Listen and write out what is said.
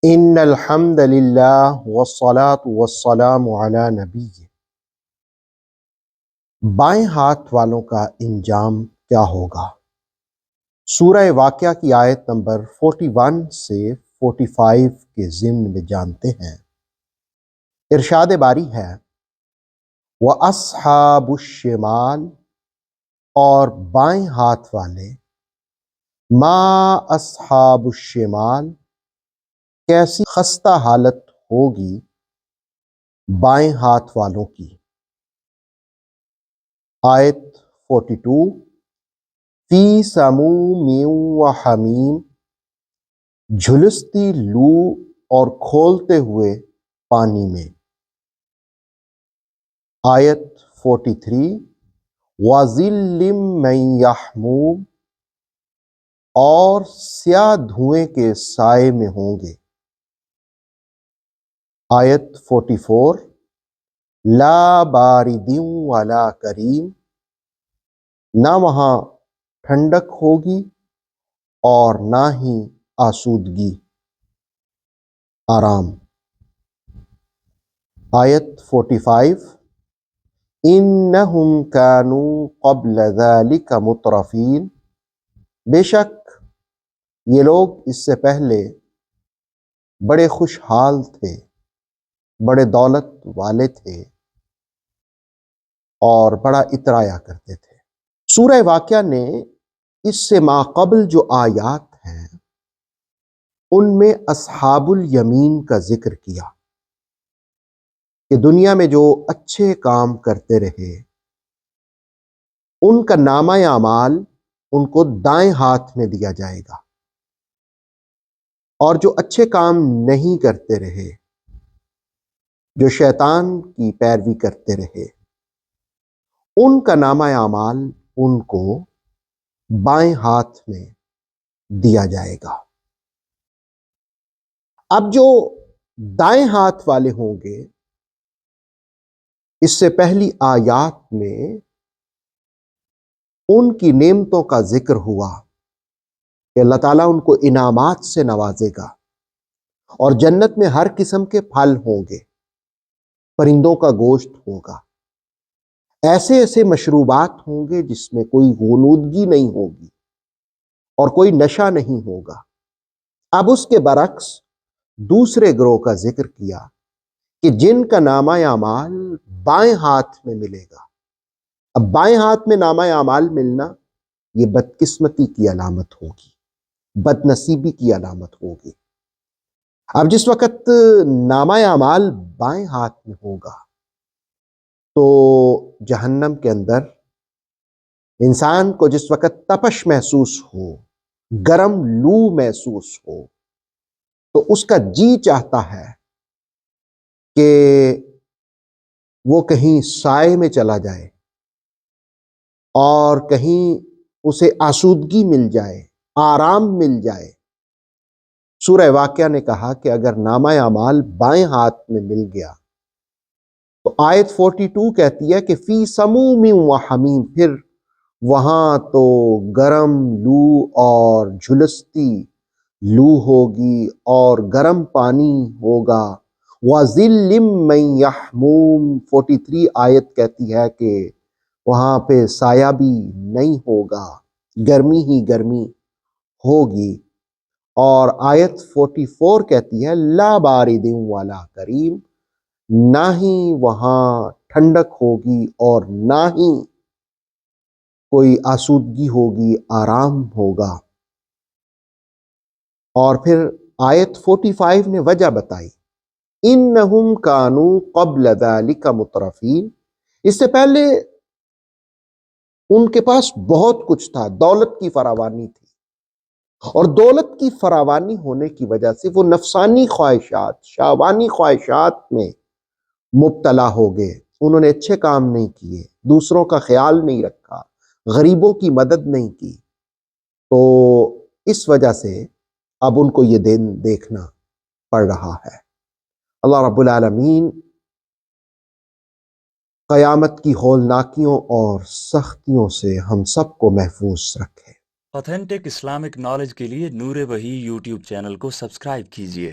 ان الحمد للہ والصلاة والسلام علی نبی۔ بائیں ہاتھ والوں کا انجام کیا ہوگا؟ سورہ واقعہ کی آیت نمبر 41 سے 45 کے ضمن میں جانتے ہیں۔ ارشاد باری ہے وَأَصْحَابُ الشِّمَالِ، اور بائیں ہاتھ والے، ما اصحاب الشمال، کیسی خستہ حالت ہوگی بائیں ہاتھ والوں کی۔ آیت 42 فی سموم و حمیم، جھلستی لو اور کھولتے ہوئے پانی میں۔ آیت 43 وَظِلٍّ مِّن یحموم، اور سیاہ دھوئیں کے سائے میں ہوں گے۔ آیت 44 لا بارد ولا کریم، نہ وہاں ٹھنڈک ہوگی اور نہ ہی آسودگی، آرام۔ آیت 45 انہم کانوا قبل ذلک مترفین، بے شک یہ لوگ اس سے پہلے بڑے خوشحال تھے، بڑے دولت والے تھے اور بڑا اترایا کرتے تھے۔ سورہ واقعہ نے اس سے ماقبل جو آیات ہیں ان میں اصحاب الیمین کا ذکر کیا کہ دنیا میں جو اچھے کام کرتے رہے ان کا نامہ اعمال ان کو دائیں ہاتھ میں دیا جائے گا، اور جو اچھے کام نہیں کرتے رہے، جو شیطان کی پیروی کرتے رہے، ان کا نامہ اعمال ان کو بائیں ہاتھ میں دیا جائے گا۔ اب جو دائیں ہاتھ والے ہوں گے، اس سے پہلی آیات میں ان کی نعمتوں کا ذکر ہوا کہ اللہ تعالیٰ ان کو انعامات سے نوازے گا، اور جنت میں ہر قسم کے پھل ہوں گے، پرندوں کا گوشت ہوگا، ایسے ایسے مشروبات ہوں گے جس میں کوئی غنودگی نہیں ہوگی اور کوئی نشہ نہیں ہوگا۔ اب اس کے برعکس دوسرے گروہ کا ذکر کیا کہ جن کا نامہ اعمال بائیں ہاتھ میں ملے گا۔ اب بائیں ہاتھ میں نامہ اعمال ملنا یہ بدقسمتی کی علامت ہوگی، بد نصیبی کی علامت ہوگی۔ اب جس وقت نامہ اعمال بائیں ہاتھ میں ہوگا تو جہنم کے اندر انسان کو جس وقت تپش محسوس ہو، گرم لو محسوس ہو، تو اس کا جی چاہتا ہے کہ وہ کہیں سائے میں چلا جائے اور کہیں اسے آسودگی مل جائے، آرام مل جائے۔ سورہ واقعہ نے کہا کہ اگر نامہ اعمال بائیں ہاتھ میں مل گیا تو آیت 42 کہتی ہے کہ فی سموم و حمیم، پھر وہاں تو گرم لو اور جھلستی لو ہوگی اور گرم پانی ہوگا۔ وَظِلٍّ مِّن یحموم، 43 آیت کہتی ہے کہ وہاں پہ سایہ بھی نہیں ہوگا، گرمی ہی گرمی ہوگی۔ اور آیت 44 کہتی ہے لا بارد ولا کریم، نہ ہی وہاں ٹھنڈک ہوگی اور نہ ہی کوئی آسودگی ہوگی، آرام ہوگا۔ اور پھر آیت 45 نے وجہ بتائی انہم کانوا قبل ذلک مترفین، اس سے پہلے ان کے پاس بہت کچھ تھا، دولت کی فراوانی تھی، اور دولت کی فراوانی ہونے کی وجہ سے وہ نفسانی خواہشات، شہوانی خواہشات میں مبتلا ہو گئے۔ انہوں نے اچھے کام نہیں کیے، دوسروں کا خیال نہیں رکھا، غریبوں کی مدد نہیں کی، تو اس وجہ سے اب ان کو یہ دن دیکھنا پڑ رہا ہے۔ اللہ رب العالمین قیامت کی ہولناکیوں اور سختیوں سے ہم سب کو محفوظ رکھے۔ آتھینٹک اسلامک نالج کے لیے نور وحی یوٹیوب چینل کو سبسکرائب کیجیے۔